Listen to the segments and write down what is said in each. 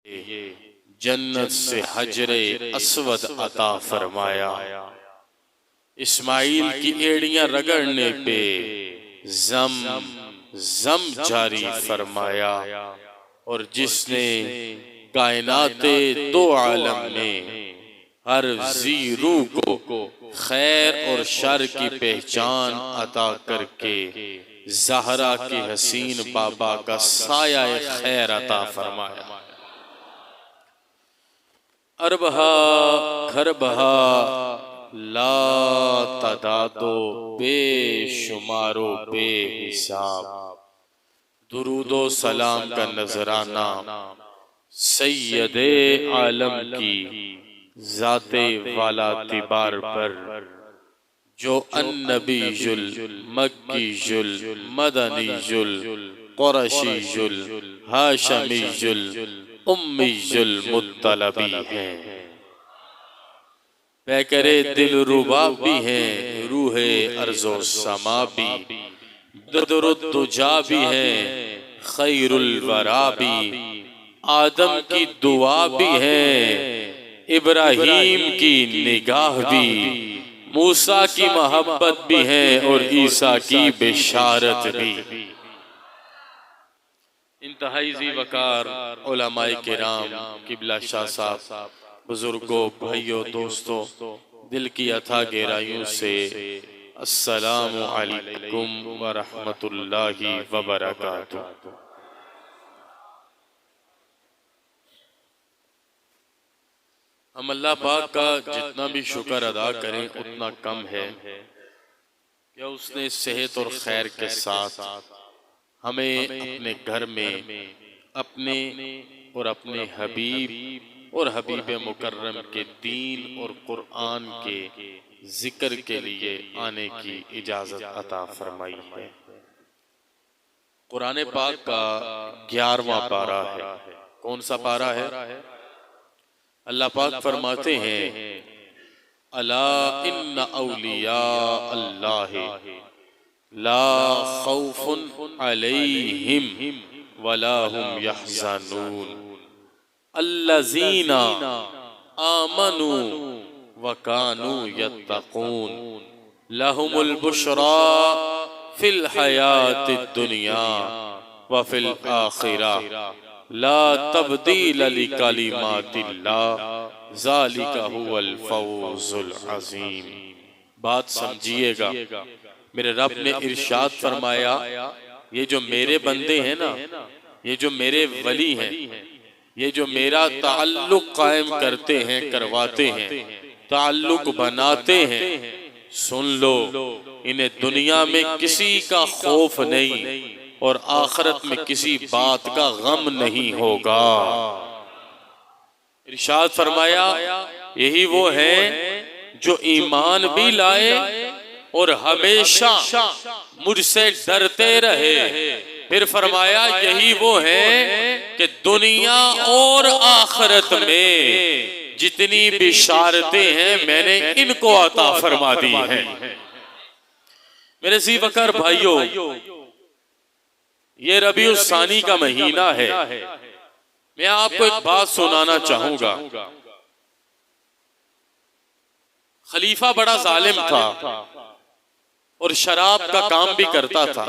ये जन्नत से हजरे अस्वद अता फरमाया। इस्माइल की एड़ियां रगड़ने पे जम जम जारी फरमाया। और जिसने कायनाते दो आलम में हर जी रूह को खैर और शर की पहचान अता करके ज़हरा की हसीन बाबा का साया खैर अता फरमाया। अरबहा खरबहा ला तदादो बेशुमारो बेहिसाब। दुरूदो सलाम का नजराना सैयदे आलम की जाते वाला तिबार पर जो अन्नबीजुल मक्कीजुल मदनीजुल कुरैशीजुल हाशमीजुल उम्मीजुल मुत्तलबी हैं। पैकरे दिल रुबा भी हैं, रूहे अर्ज़ो समा भी, दरुद्दुजा भी हैं, खैरुल वरा भी, आदम की दुआ भी है, इब्राहीम की निगाह भी, मूसा की मोहब्बत भी है और ईसा की बिशारत भी। इंतहाई ज़ी वकार उलमाए किराम, किबला शाह साहब, बुजुर्गों, भाइयों, दोस्तों, दिल की अथा गहराइयों से अस्सलामु अलैकुम व रहमतुल्लाहि व बरकातुहू। हम अल्लाह पाक का जितना भी शुक्र अदा करें उतना कम है। क्या उसने सेहत और खैर के साथ हमें अपने घर में अपने और अपने हबीब और हबीब मुकर्रम के दीन और कुरान के जिक्र के लिए आने की इजाजत अता फरमाई है। कुरान पाक का 11वां पारा है। कौन सा पारा है? अल्लाह पाक फरमाते हैं, अला इन्ना औलिया अल्लाह ला खौफुन अलैहिम वला हुम यहज़नून अल्लज़ीना आमनू व कानू यत्तकून लहुमुल बुशरा फिल हयातिद दुनिया व फिल आखिरह ला तब्दील लिकलिमातिल्लाह ज़ालिका हुवल फौज़ुल अज़ीम। बात समझिएगा, मेरे रब ने इरशाद फरमाया, ये जो मेरे बंदे हैं ना, ये जो मेरे वली हैं, ये जो मेरा ताल्लुक कायम करते हैं, करवाते हैं, ताल्लुक बनाते हैं, सुन लो, इन्हें दुनिया में किसी का खौफ नहीं और आखिरत में किसी बात का गम नहीं होगा। इरशाद फरमाया, यही वो हैं जो ईमान भी लाए और हमेशा मुझसे डरते रहे। फिर फरमाया, यही वो हैं कि दुनिया और आखिरत में जितनी बिशारतें हैं मैंने इनको अता फरमा दी हैं। मेरे ज़ी वकार भाइयों, ये रबीउल सानी का महीना है। मैं आपको एक बात सुनाना चाहूंगा। खलीफा बड़ा जालिम था और शराब का काम भी करता था।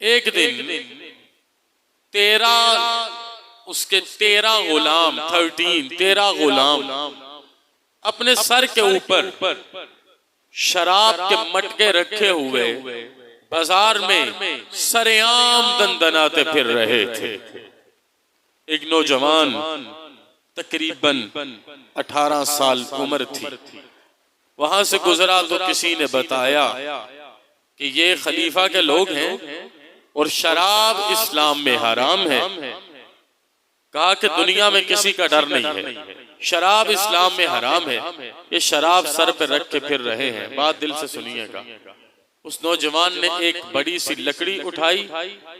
एक दिन 13 गुलाम अपने सर के ऊपर शराब के मटके रखे हुए बाजार में सरेआम दंदनाते फिर रहे थे। एक नौजवान तकरीबन 18 साल उम्र थी, वहां से गुजरा तो किसी ने बताया कि ये खलीफा के लोग हैं और शराब इस्लाम में हराम है। कहा कि दुनिया में किसी का डर नहीं है, शराब इस्लाम में हराम है, ये शराब सर पे रख के फिर रहे हैं। बात दिल से सुनिएगा। उस नौजवान ने एक बड़ी सी लकड़ी उठाई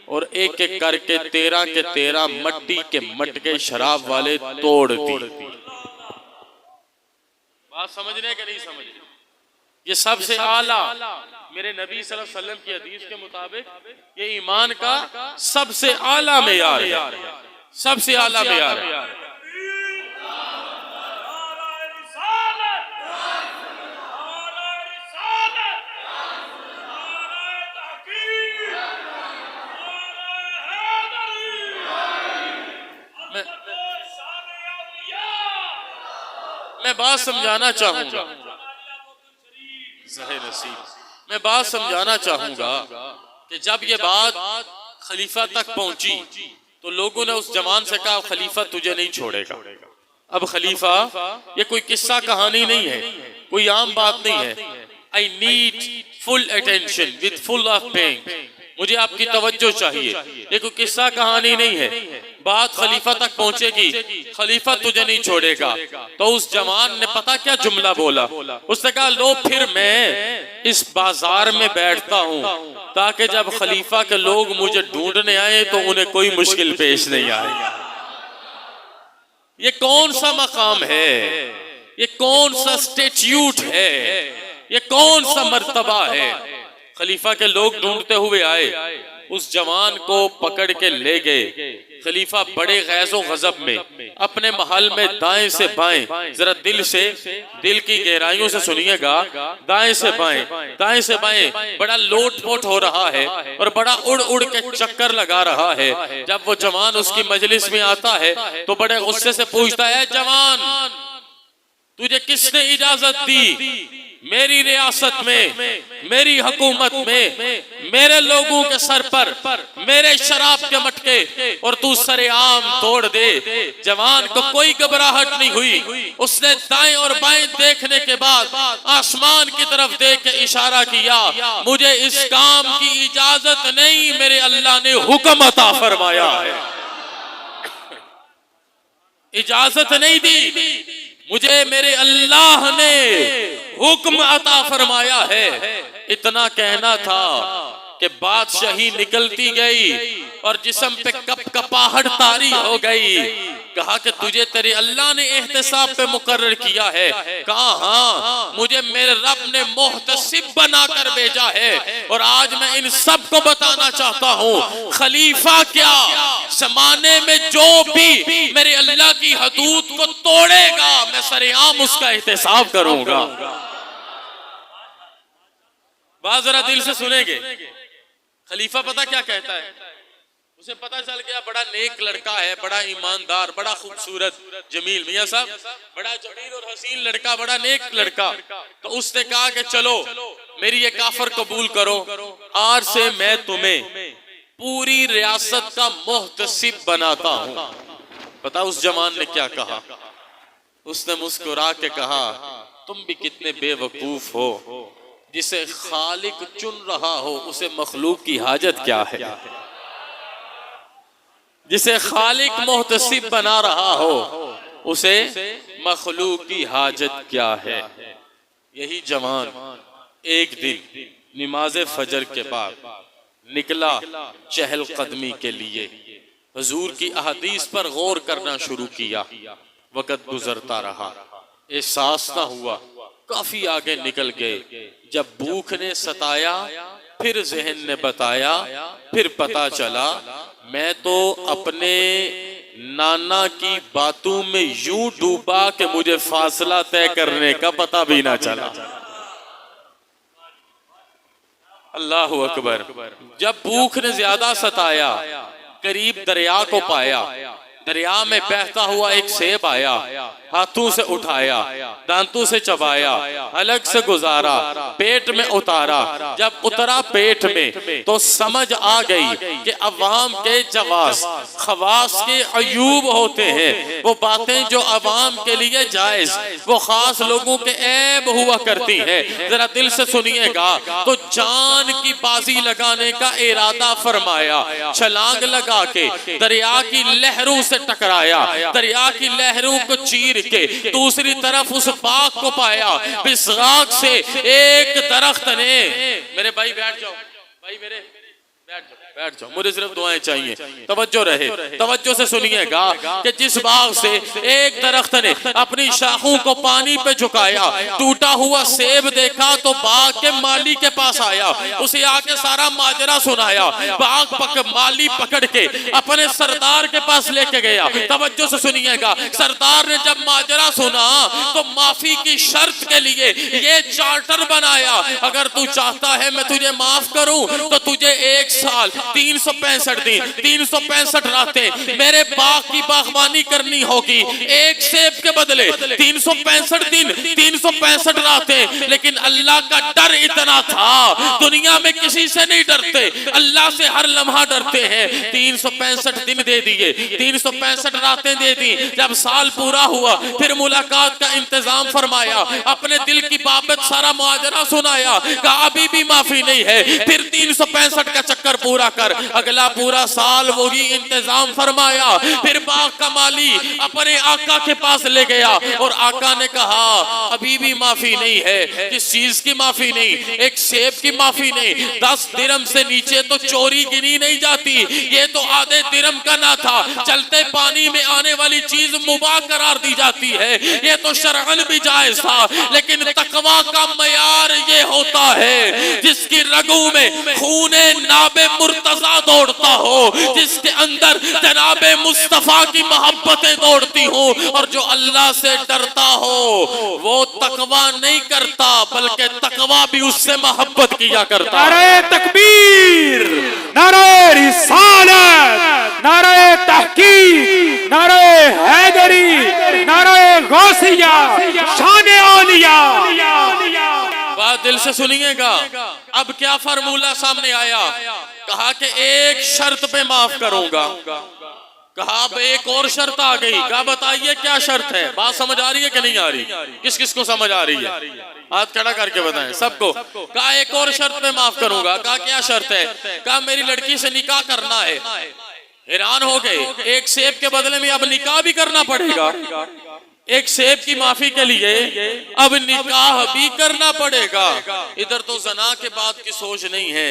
और एक एक करके 13 के 13 मट्टी के मटके शराब वाले तोड़ दी। बात समझने के नहीं समझ? ये सबसे आला मेरे नबी सल्लल्लाहु अलैहि वसल्लम की हदीस के मुताबिक ये ईमान का सबसे आला मेयार है। सबसे आला मेयार है। मैं बात समझाना चाहूंगा, मैं बात समझाना चाहूंगा कि जब ये बात खलीफा तक पहुंची तो लोगों ने उस जवान से कहा खलीफा तुझे नहीं छोड़ेगा। अब खलीफा ये कोई किस्सा कहानी नहीं है, कोई आम बात नहीं है। I need full attention with full of pain. मुझे आपकी तवज्जो चाहिए, ये कोई किस्सा कहानी नहीं है। बात खलीफा तक पहुंचेगी, खलीफा तुझे नहीं छोड़ेगा। तो उस जवान ने पता क्या जुमला बोला, उसने कहा लो फिर मैं इस बाजार में बैठता हूँ ताकि जब खलीफा के लोग मुझे ढूंढने आए तो उन्हें कोई मुश्किल पेश नहीं आएगा। ये कौन सा मकाम है, ये कौन सा स्टेट्यूट है, ये कौन सा मर्तबा है। खलीफा के लोग ढूंढते हुए आए, उस जवान को पकड़ के ले गए। खलीफा बड़े गैज़ो गजब में अपने महल में दाएं से बाएं, जरा दिल की गहराइयों से सुनिएगा, दाएं से बाएं बड़ा लोटपोट हो रहा है और बड़ा उड़ उड़ के चक्कर लगा रहा है। जब वो जवान उसकी मजलिस में आता है तो बड़े गुस्से से पूछता है, जवान तुझे किसने इजाजत दी मेरी रियासत में, मेरी हुकूमत में, मेरे लोगों के सर पर मेरे शराब के मटके और तू सरेआम तोड़ दे। जवान को कोई घबराहट नहीं हुई, उसने दाएं और बाएं देखने के बाद आसमान की तरफ देख के इशारा किया, मुझे इस काम की इजाजत नहीं, मेरे अल्लाह ने हुक्म अता फरमाया है। इजाजत नहीं दी, मुझे मेरे अल्लाह ने हुक्म अता फरमाया है। इतना कहना था कि बादशाही निकलती गई और जिस्म पे कपकपाहट तारी हो गई। कहा कि तुझे तेरे अल्लाह ने एहतसाब पे मुकर्रर किया है। कहा हाँ, मुझे मेरे रब ने मोहतसिब बनाकर भेजा है और आज मैं इन सब को बताना चाहता हूँ, खलीफा क्या, जमाने में जो भी मेरे अल्लाह की हदूद को तोड़ेगा मैं सरेआम उसका एहतसाब करूंगा। बात जरा दिल से सुनेंगे। खलीफा पता क्या कहता है, उसे पता चल गया बड़ा नेक लड़का है, बड़ा ईमानदार, बड़ा खूबसूरत जमील मियां साहब, बड़ा जमील और हसीन लड़का, बड़ा नेक लड़का। तो उसने कहा कि चलो मेरी ये काफर कबूल करो, आज से मैं तुम्हें पूरी रियासत का मोहतसिब बनाता हूँ। पता उस जवान ने क्या कहा, उसने मुस्कुरा के कहा, तुम भी कितने बेवकूफ हो, जिसे खालिक चुन रहा हो उसे मखलूक की हाजत क्या है। जिसे खालिक मोहतसिब बना रहा हो उसे मखलूक की हाजत क्या है। यही जवान एक दिन नमाज फजर के बाद निकला चहलकदमी के लिए, हुजूर की अहदीस पर गौर करना शुरू किया। वक़्त गुजरता रहा, एहसास न हुआ, काफी आगे निकल गए। जब भूख ने सताया, फिर ज़हन ने बताया, फिर पता चला मैं तो अपने नाना की बातों में यूं डूबा कि मुझे फासला तय करने का पता भी ना चला। अल्लाहु अकबर। जब भूख ने ज्यादा सताया, करीब दरिया को पाया, दरिया में बहता हुआ एक सेब आया, हाथों से उठाया, दांतों से चबाया, अलग से गुजारा, पेट में उतारा। जब उतरा पेट में तो समझ आ गई कि अवाम के जवास खवास के अयूब होते हैं। वो बातें जो अवाम के लिए जायज, वो खास लोगों के ऐब हुआ करती हैं। जरा दिल से सुनिएगा। तो जान की बाजी लगाने का इरादा फरमाया, छलांग लगा के दरिया की लहरों से टकराया, दरिया की लहरों को चीर के दूसरी तरफ उस बाग को पाया। बिस्गाक से एक दरख्त ने, मेरे भाई बैठ जाओ, भाई मेरे बैठ जाओ, बैठ जाओ, मुझे सिर्फ दुआएं चाहिए। तवज्जो रहे, तवज्जो से सुनिएगा कि जिस बाग से एक दरख्त ने अपनी शाखों को पानी पे झुकाया, टूटा हुआ सेब देखा तो बाग के माली के पास आया, उसे आके सारा माजरा सुनाया। माली पकड़ के अपने सरदार के पास लेके गया। तवज्जो से सुनिएगा, सरदार ने जब माजरा सुना तो माफी की शर्त के लिए ये चार्टर बनाया, अगर तू चाहता है मैं तुझे माफ करूं तो तुझे 1 साल 365 दिन 365 रातें मेरे बाग की बागबानी करनी होगी। एक सेब के बदले 365 दिन 365 रातें। लेकिन अल्लाह का डर इतना था, दुनिया में किसी से नहीं डरते, अल्लाह से हर लम्हा डरते हैं। 365 दिन दे दिए, 365 रातें दे दी। जब साल पूरा हुआ फिर मुलाकात का इंतजाम फरमाया, अपने दिल की बाबत सारा मुआजरा सुनाया, कहा अभी भी माफी नहीं है। फिर 365 का चक्कर पूरा कर, अगला पूरा साल वही इंतजाम फरमाया। फिर बाग का माली अपने आका के पास ले गया और आका ने कहा अभी भी माफी नहीं है। किस चीज की माफी नहीं? एक सेब की माफी नहीं। 10 दिरहम से नीचे तो चोरी गिनी नहीं जाती, ये तो आधे दिरहम का ना था, चलते पानी में आने वाली चीज मुबाह करार दी जाती है, ये तो शरअन भी जायज था। लेकिन तकवा का मयार ये होता है जिसकी रगों में खूने नाबे मुर्तजा दौड़ता हो, जिसके अंदर जनाबे मुस्तफा की मोहब्बतें दौड़ती हो, और जो अल्लाह से डरता हो वो तकवा नहीं करता बल्कि तकवा भी उससे मोहब्बत किया करता। नारे तकबीर, नारे रिसालत, नारे तहकीक, नारे हैदरी, नारे गौसिया, शान औलिया। बात दिल से सुनिएगा। अब क्या फार्मूला सामने आया? कहा कि एक शर्त पे माफ करूंगा। कहा अब एक और शर्त आ गई। कहा बताइए क्या शर्त है? बात समझ आ रही है कि नहीं आ रही? किस किस को समझ आ रही है? हाथ खड़ा करके बताएं सबको। कहा एक और शर्त पे माफ करूंगा। कहा क्या शर्त है? कहा मेरी लड़की से निकाह करना है। हैरान हो गए, एक सेब के बदले में अब निकाह भी करना पड़ेगा। एक सेब की माफी के लिए अब निकाह भी करना पड़ेगा। इधर तो जना के बाद की सोच नहीं है,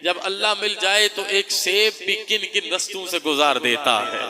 जब अल्लाह मिल जाए तो एक सेब भी किन किन रस्तों से गुजार देता है।